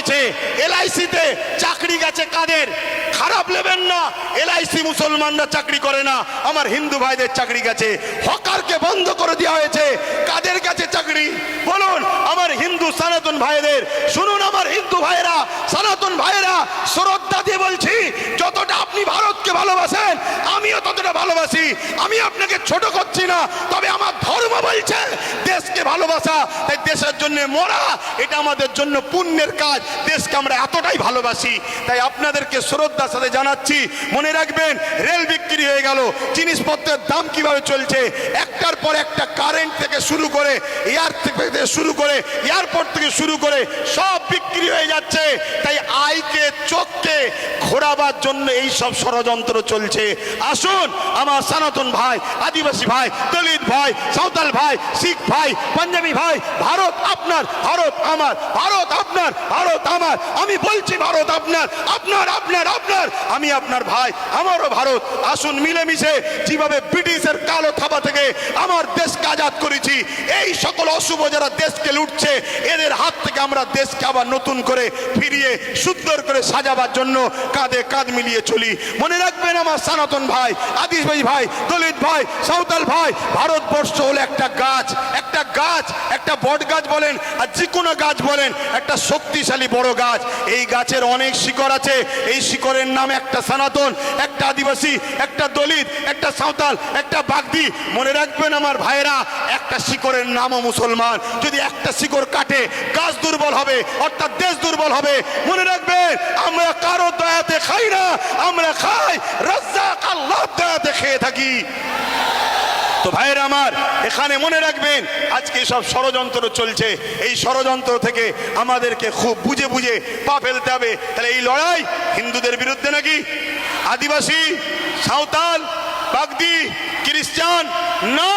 হয়েছে। এলআইসিতে চাকরি গেছে কাদের? খারাপ নেবেন না, এলআইসি মুসলমানরা চাকরি করে না, আমার হিন্দু ভাইদের চাকরি গেছে। হকারকে বন্ধ করে দেওয়া হয়েছে, কাদের কাছে চাকরি বলুন? আমার হিন্দু সনাতন ভাইদের। শুনুন আমার হিন্দু ভাইরা, সনাতন ভাইরা, শ্রদ্ধা দিয়ে বলছি, যতটা আপনি ভারতকে ভালোবাসেন আমিও ততটা ভালোবাসি। আমি আপনাকে ছোট করছি না, তবে আমার ধর্ম বলছে দেশকে ভালোবাসা, তাই দেশের জন্য মরা এটা আমাদের জন্য পুণ্যের কাজ। দেশকে আমরা এতটাই ভালোবাসি, তাই আপনাদেরকে শ্রদ্ধার সাথে জানাচ্ছি, মনে রাখবেন রেল বিক্রি হয়ে গেল, জিনিসপত্রের দাম কিভাবে চলছে, একটার পর একটা, কারেন্ট থেকে শুরু করে, এয়ারপোর্ট থেকে শুরু করে সব বিক্রি হয়ে যাচ্ছে। তাই আইকে চোখকে ঘোরাবার জন্য এই সব ষড়যন্ত্র চলছে। আসুন আমার সনাতন ভাই, আদিবাসী ভাই, দলিত ভাই, সাঁওতাল ভাই, শিখ ভাই, পাঞ্জাবি ভাই, ভারত আপনার, ভারত আমার, ভারত আপনার, ভারত আমার। আমি বলছি ভারত আপনার, আপনার, আপনার, আপনার, আমি আপনার ভাই, আমারও ভারত। আসুন মিলেমিশে যেভাবে ব্রিটিশের কালো থাবা থেকে আমার দেশকে আজাদ করেছি, এই সকল অশুভ যারা দেশকে লুটছে এদের হাত থেকে আমরা দেশকে আবার নতুন করে ফিরিয়ে সুন্দর করে সাজাবার জন্য কাঁধে কাঁধ মিলিয়ে চলি। মনে রাখবেন আমার সনাতন ভাই, আদিবাসী ভাই, দলিত ভাই, সাঁওতাল ভাই, ভারতবর্ষ হলো একটা গাছ, একটা গাছ, একটা বট গাছ বলেন আর যে কোনো গাছ বলেন, একটা শক্তিশালী বড় গাছ। এই গাছের অনেক শিকড় আছে, এই শিকড়ের নাম একটা সনাতন, একটা আদিবাসী, একটা দলিত, একটা সাঁওতাল, একটা বাগদি। মনে রাখবেন আমার ভাইরা, একটা শিকড়ের নামও মুসলমান। যদি একটা শিকড় কাটে গাছ দুর্বল হবে, অর্থাৎ দেশ দুর্বল হবে। মনে রাখবেন আমরা কারো দয়াতে খাই না, আমরা খাই রাজ্জাক আল্লাহর দয়াতে খেয়ে থাকি। তো ভাইরা আমার, এখানে মনে রাখবেন আজকে সব ষড়যন্ত্র চলছে, এই ষড়যন্ত্র থেকে আমাদেরকে খুব বুঝে বুঝে পা ফেলতে হবে। তাহলে এই লড়াই হিন্দুদের বিরুদ্ধে নাকি? আদিবাসী, সাঁওতাল, বাগদি, খ্রিস্টান না,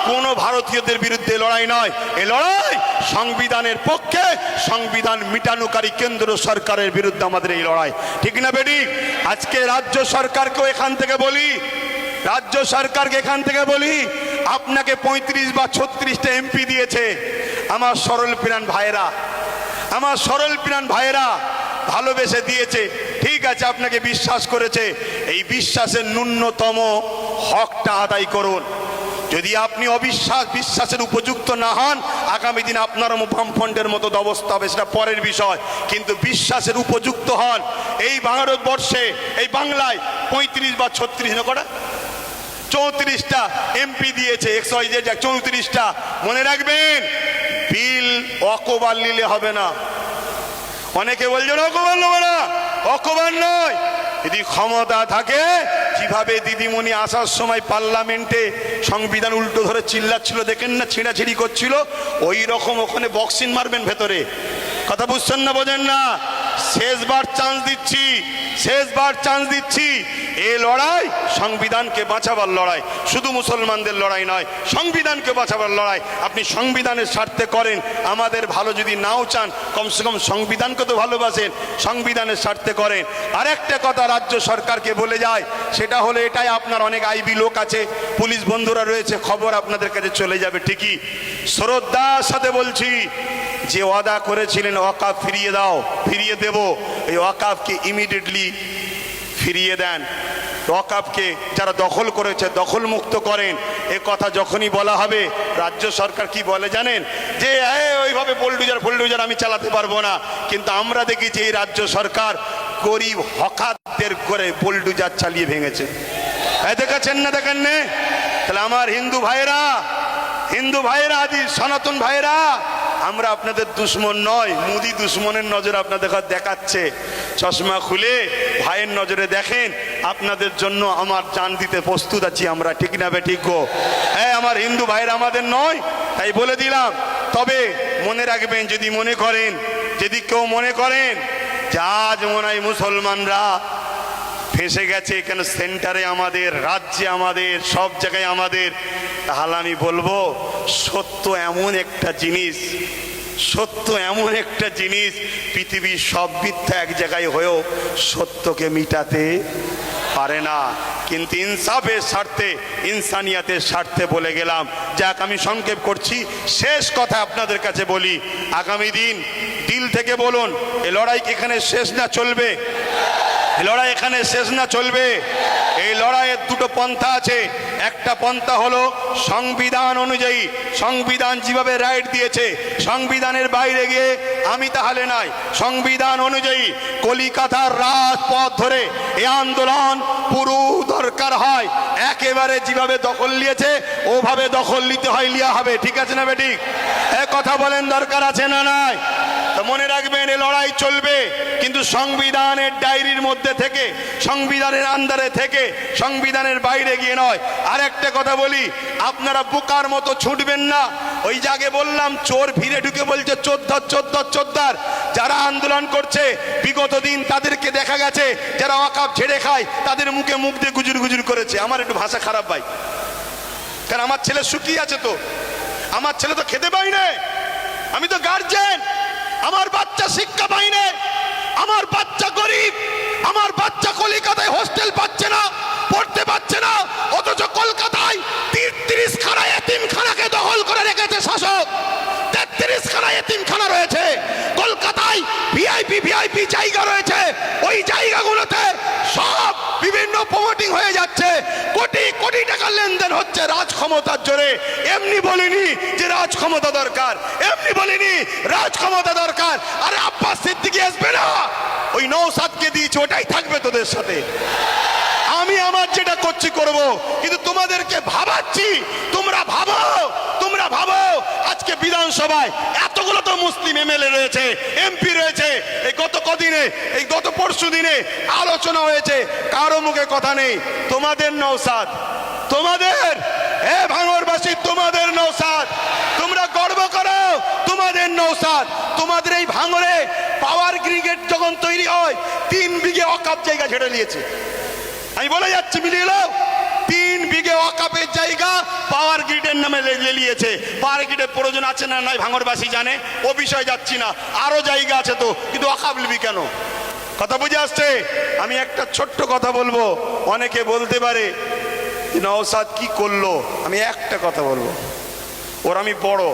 কোন ভারতীয়দের বিরুদ্ধে লড়াই নয়। এই লড়াই সংবিধানের পক্ষে, সংবিধান মিটানোকারী কেন্দ্র সরকারের বিরুদ্ধে আমাদের এই লড়াই, ঠিক না বেটি? আজকে রাজ্য সরকারকেও এখান থেকে বলি, রাজ্য সরকারকে এখান থেকে বলি, আপনাকে 35 বা 36টা এমপি দিয়েছে আমার সরল প্রাণ ভাইয়েরা, আমার সরল প্রাণ ভাইয়েরা ভালোবেসে দিয়েছে, ঠিক আছে, আপনাকে বিশ্বাস করেছে। এই বিশ্বাসের ন্যূনতম হকটা আদায় করুন। যদি আপনি বিশ্বাসের উপযুক্ত না হন, আগামী দিন আপনার বামফ্রন্টের মতো অবস্থা হবে, সেটা পরের বিষয়। কিন্তু বিশ্বাসের উপযুক্ত হন। এই ভারতবর্ষে, এই বাংলায় 35 বা 36 না কটা 34টা এমপি দিয়েছে, 34টা। মনে রাখবেন বিল অকবার নিলে হবে না। অনেকে বলছেন অকবার নেবে না, অকবার নয়। যদি ক্ষমতা থাকে, যেভাবে দিদিমণি আসার সময় পার্লামেন্টে সংবিধান উল্টো ধরে চিল্লাচ্ছিল, দেখেন না, ছিঁড়াছিঁড়ি করছিল, ওই রকম ওখানে বক্সিং মারবেন ভেতরে। কথা বুঝছেন না, বোঝেন না? শেষবার চান্স দিচ্ছি, শেষবার চান্স দিচ্ছি। এই লড়াই সংবিধানকে বাঁচাবার লড়াই, শুধু মুসলমানদের লড়াই নয়, সংবিধানকে বাঁচাবার লড়াই। আপনি সংবিধানের স্বার্থে করেন, আমাদের ভালো যদি নাও চান, কমসে কম সংবিধানকে তো ভালোবাসেন, সংবিধানের স্বার্থে করেন। আর একটা কথা রাজ্য সরকারকে বলে যায়, সেটা হলো এটাই, আপনার অনেক আইবি লোক আছে, পুলিশ বন্ধুরা রয়েছে, খবর আপনাদের কাছে চলে যাবে ঠিকই। শ্রদ্ধার সাথে বলছি, যে ওয়াদা করেছিলেন ওয়াকাফ ফিরিয়ে দাও, ফিরিয়ে দেব, এই ওয়াকাফকে ইমিডিয়েটলি ফিরিয়ে দেন। ওয়াকাফকে যারা দখল করেছে দখল মুক্ত করেন। এ কথা যখনই বলা হবে, রাজ্য সরকার কি বলে জানেন? যে ওইভাবে বুলডোজার আমি চালাতে পারবো না। কিন্তু আমরা দেখেছি এই রাজ্য সরকার গরিব হকারদের করে বুলডোজার চালিয়ে ভেঙেছে। দেখাচ্ছেন না, দেখেন না? তাহলে আমার হিন্দু ভাইরা, হিন্দু ভাইরা, আদি সনাতন ভাইরা, আমরা আপনাদের দুশ্মন নয়। মোদি দুশ্মনের নজর আপনাদের দেখাচ্ছে। চশমা খুলে ভাইয়ের নজরে দেখেন, আপনাদের জন্য আমার জান দিতে প্রস্তুত আছি আমরা, ঠিক না বেঠিক গো? হ্যাঁ, আমার হিন্দু ভাইরা আমাদের নয়, তাই বলে দিলাম। তবে মনে রাখবেন, যদি মনে করেন, যদি কেউ মনে করেন যে আজ মনে হয় মুসলমানরা ফেঁসে গেছে, কেন সেন্টারে আমাদের, রাজ্যে আমাদের, সব জায়গায় আমাদের, তাহলে আমি বলবো সত্য এমন একটা জিনিস, সত্য এমন একটা জিনিস, পৃথিবীর সব মিথ্যা এক জায়গায় হয়েও সত্যকে মিটাতে পারে না। কিন্তু ইনসাফের স্বার্থে, ইনসানিয়াতের স্বার্থে বলে গেলাম। যাক, আমি সংক্ষেপ করছি, শেষ কথা আপনাদের কাছে বলি, আগামী দিন দিল থেকে বলুন, এই লড়াই কি এখানে শেষ না চলবে? এই লড়াই এখানে শেষ না চলবে? এই লড়াইয়ের দুটো পন্থা আছে। একটা পন্থা হলো সংবিধান অনুযায়ী, সংবিধান যেভাবে রাইট দিয়েছে, সংবিধানের বাইরে গিয়ে আমি তাহলে নাই। সংবিধান অনুযায়ী কলিকাতার রাজপথ ধরে এই আন্দোলন পুরো দরকার হয়, একেবারে যেভাবে দখল নিয়েছে ওভাবে দখল নিতে হয়, লিয়া হবে। ঠিক আছে না বেঠিক? কথা বলেন, দরকার আছে না নাই? তো মনে রাখবেন, এই লড়াই চলবে, কিন্তু সংবিধানের ডায়েরির মধ্যে থেকে, সংবিধানের আন্ডারে থেকে, সংবিধানের বাইরে গিয়ে নয়। আর একটা কথা বলি, আপনারা বোকার মতো ছুটবেন না। ওই জায়গায় বললাম, চোর ভিড়ে ঢুকে বলছে চোদ্দার চোদ্দার চোদ্দার। যারা আন্দোলন করছে বিগত দিন তাদেরকে দেখা গেছে, যারা ওয়াকাফ ঝেড়ে খায় তাদের মুখে মুখ দিয়ে গুজুর গুজুর করেছে। আমার একটু ভাষা খারাপ ভাই, কারণ আমার ছেলে শুকিয়ে আছে, তো আমার ছেলে তো খেতে পাই না, আমি তো গার্জেন, আমার বাচ্চা শিক্ষা পাই না, আমার বাচ্চা গরিব, আমার বাচ্চা কলকাতায় হোস্টেল পাচ্ছে না, পড়তে পাচ্ছে না, অথচ কলকাতায় 33 খানা এতিমখানাকে দখল করে রেখেছে শাসক। 33 খানা এতিমখানা রয়েছে কলকাতায়, ভিআইপি জায়গা রয়েছে, ওই জায়গাগুলোতে সব বিভিন্ন প্রমোটিং হয়ে যাচ্ছে, কোটি কোটি টাকা লেনদেন হচ্ছে রাজ ক্ষমতার জোরে। এমনি বলিনি যে রাজ ক্ষমতা দরকার, এমনি বলিনি রাজ ক্ষমতা দরকার। আরে আব্বাস সিদ্দিকী আসবে না, ওই নওশাদকে দিয়েছে, ওটাই থাকবে তোদের সাথে। আমি আমার যেটা করছি করব, কিন্তু তোমাদেরকে ভাবাচ্ছি, তোমরা ভাবো, তোমরা ভাবো। আজকে বিধানসভায় এতগুলো তো মুসলিম এমএলএ রয়েছে, এমপি রয়েছে, এই গত কদিনে, এই গত পরশু দিনে আলোচনা হয়েছে, কারো মুখে কথা নেই। তোমাদের নওশাদ, তোমাদের ভাঙড়বাসী, তোমাদের নওশাদ, তোমরা গর্ব করো, তোমাদের নওশাদ। তোমাদের এই ভাঙড়ে পাওয়ার গ্রিগেড যখন তৈরি হয় 3 বিঘে ওয়াকফ জায়গা ছেড়ে নিয়েছে। আমি বলে যাচ্ছি, মিলিয়ে নাও, 3 বিঘে ওয়াকফের জায়গা পাওয়ার গ্রিডের নামে নিয়েছে। পাওয়ার গ্রিডের প্রয়োজন আছে না নাই ভাঙড়বাসী জানে, ও বিষয়ে যাচ্ছি না। আরো জায়গা আছে তো, কিন্তু ওয়াকফ নিবি কেন? কথা বুঝে আসছে? আমি একটা ছোট্ট কথা বলবো, অনেকে বলতে পারে নওশাদ কি করলো। আমি একটা কথা বলবো, ওর আমি বড়,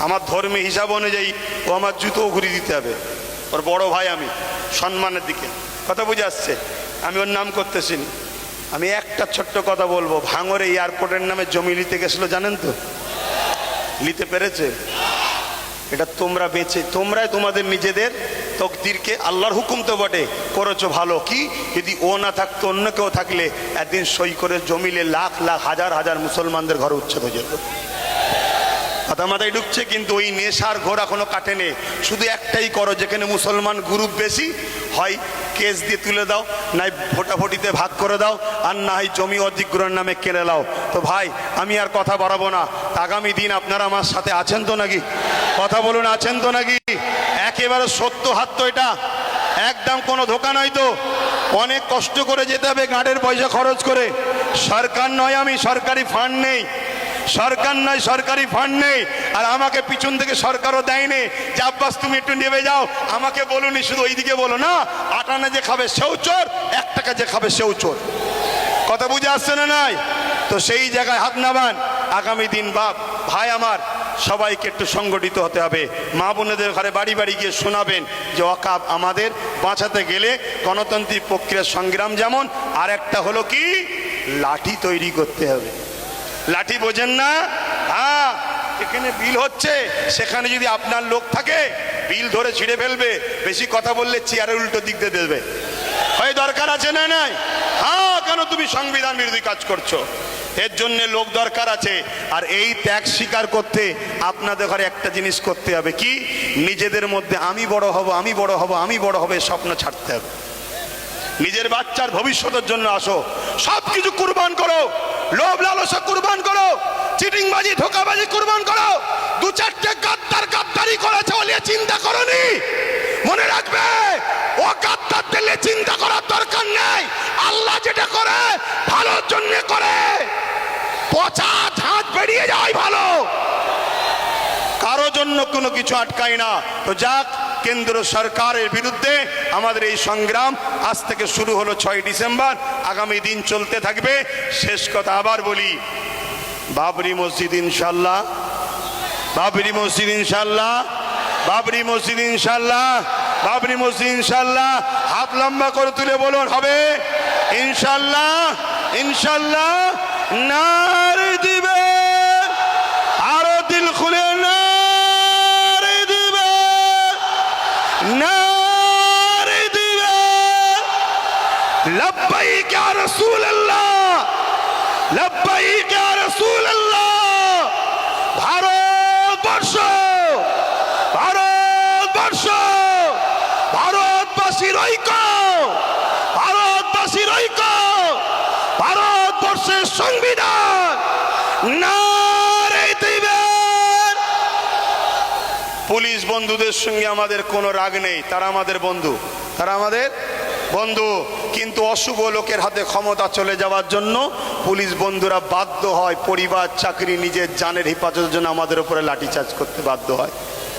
আমার ধর্মীয় হিসাব অনুযায়ী ও আমার জুতো ঘুরিয়ে দিতে হবে, ওর বড় ভাই আমি, সম্মানের দিকে। কথা বুঝে আসছে? আমি ওর নাম করতেছি না। আমি একটা ছোট্ট কথা বলবো, ভাঙড়ে এয়ারপোর্টের নামে জমি নিতে গেছিল, জানেন তো? নিতে পেরেছে? এটা তোমরা বেঁচে, তোমরাই তোমাদের নিজেদের তকদিরকে, আল্লাহর হুকুম তো বটে, করেছো ভালো। কি যদি ও না থাকতো, অন্য কেউ থাকলে একদিন সই করে জমিলে লাখ লাখ হাজার হাজার মুসলমানদের ঘরে উচ্ছেদ হয়ে যেত। কথা মাথায় ঢুকছে? কিন্তু ওই নেশার ঘোর এখনো কাটেনি। শুধু একটাই করো, যেখানে মুসলমান গ্রুপ বেশি হয় কেস দিয়ে তুলে দাও, নাই ভোটাভুটিতে ভাগ করে দাও, আর না হয় জমি অধিগ্রহণের নামে কেড়ে দাও। তো ভাই, আমি আর কথা বাড়াবো না। আগামী দিন আপনারা আমার সাথে আছেন তো নাকি? কথা বলুন, আছেন তো নাকি? একেবারে সত্য হাত তো, এটা একদম কোনো ধোকা নয় তো। অনেক কষ্ট করে যেতে হবে, গাঁটের পয়সা খরচ করে। সরকার নয় আমি, সরকারি ফান্ড নেই, সরকার নয় সরকারি ফান্ড নেই। আর আমাকে পিছন থেকে সরকারও দেয়নি যে আব্বাস তুমি একটু নেমে যাও। আমাকে বলুনি, শুধু ওইদিকে বলো না, 8 আনা যে খাবে সেও চোর, 1 টাকা যে খাবে সেও চোর। কথা বুঝে আসছে না নাই? তো সেই জায়গায় হাত নামান। আগামী দিন বাপ ভাই আমার, সবাইকে একটু সংগঠিত হতে হবে। মা বোনেদের ঘরে বাড়ি বাড়ি গিয়ে শোনাবেন যে ওয়াকফ আমাদের বাঁচাতে গেলে গণতান্ত্রিক প্রক্রিয়ার সংগ্রাম যেমন, আর একটা হলো কি, লাঠি তৈরি করতে হবে। লাঠি বোঝেন না? হ্যাঁ, এখানে বিল হচ্ছে, সেখানে যদি আপনার লোক থাকে বিল ধরে ছিঁড়ে ফেলবে। বেশি কথা বললে চেয়ারের উল্টো দিক দিয়ে দেবে। হয় দরকার আছে না নাই? হ্যাঁ, কেন তুমি সংবিধান বিরোধী কাজ করছো? এর জন্য লোক দরকার আছে। আর এই ত্যাগ স্বীকার করতে আপনাদের ঘরে একটা জিনিস করতে হবে, কি? নিজেদের মধ্যে আমি বড় হব, আমি বড় হব, আমি বড় হবে স্বপ্ন ছাড়তে হবে। নিজের বাচ্চার ভবিষ্যতের জন্য আসো, সবকিছু কুরবান করো, লোভ লালসা কুরবান করো, চিটিংবাজি ধোকাবাজি কুরবান করো। 2-4টে গাদ্দার গাদ্দারি করেছে বলে চিন্তা করনি। মনে রাখবে, ও গাদ্দারদের চিন্তা করার দরকার নেই। আল্লাহ যেটা করে ভালোর জন্য করে, পচা ঝাঁজ বেরিয়ে যায় ভালো, কারো জন্য কোনো কিছু আটকায় না। তো যাক, কেন্দ্র সরকারের বিরুদ্ধে আমাদের এই সংগ্রাম আজ থেকে শুরু হলো 6 ডিসেম্বর, আগামী দিন চলতে থাকবে। শেষ কথা আবার বলি, বাবরি মসজিদ ইনশাল্লাহ, বাবরি মসজিদ ইনশাল্লাহ, বাবরি মসজিদ ইনশাল্লাহ, বাবরি মসজিদ ইনশাল্লাহ। হাত লম্বা করে তুলে বলুন হবে ইনশাল্লাহ, ইনশাল্লাহ। নারে দিবে, আরো দিল খুলে নারে দিবে, নারে দিবে। লব্বাইক ইয়া রাসূলুল্লাহ, লব্বাইক ইয়া রাসূলুল্লাহ। ভারতবর্ষ, ভারতবর্ষ, ভারতবাসীর ঐক্য, ভারতবাসীর ঐক্য, ভারতবর্ষের সংবিধান নারে দিবেন। পুলিশ বন্ধুদের সঙ্গে আমাদের কোনো রাগ নেই, তারা আমাদের বন্ধু, তারা আমাদের বন্ধু। কিন্তু অশুভ লোকের হাতে ক্ষমতা চলে যাওয়ার জন্য পুলিশ বন্ধুরা বাধ্য হয় পরিবার, চাকরি, নিজের জানের হেফাজতের জন্য আমাদের উপরে লাঠিচার্জ করতে বাধ্য হয়।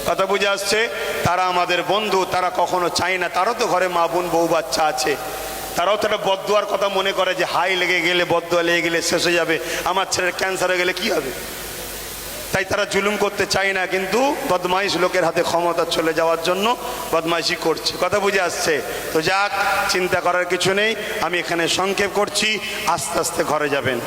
কথা বুঝে আসছে? তারা আমাদের বন্ধু, তারা কখনো চায় না, তারও তো ঘরে মা বোন বউ বাচ্চা আছে, তারাও তো একটা বদদুয়ার কথা মনে করে যে হাই লেগে গেলে, বদদুয়া লেগে গেলে শেষ হয়ে যাবে, আমার ছেলের ক্যান্সার হয়ে গেলে কি হবে। তাই তারা জুলুম করতে চায় না, কিন্তু বদমাইশ লোকের হাতে ক্ষমতা চলে যাওয়ার জন্য বদমাইশি করছে। কথা বুঝে আসছে? তো যাক, চিন্তা করার কিছু নেই, আমি এখানে সংক্ষেপ করছি, আস্তে আস্তে ঘরে যাবেন।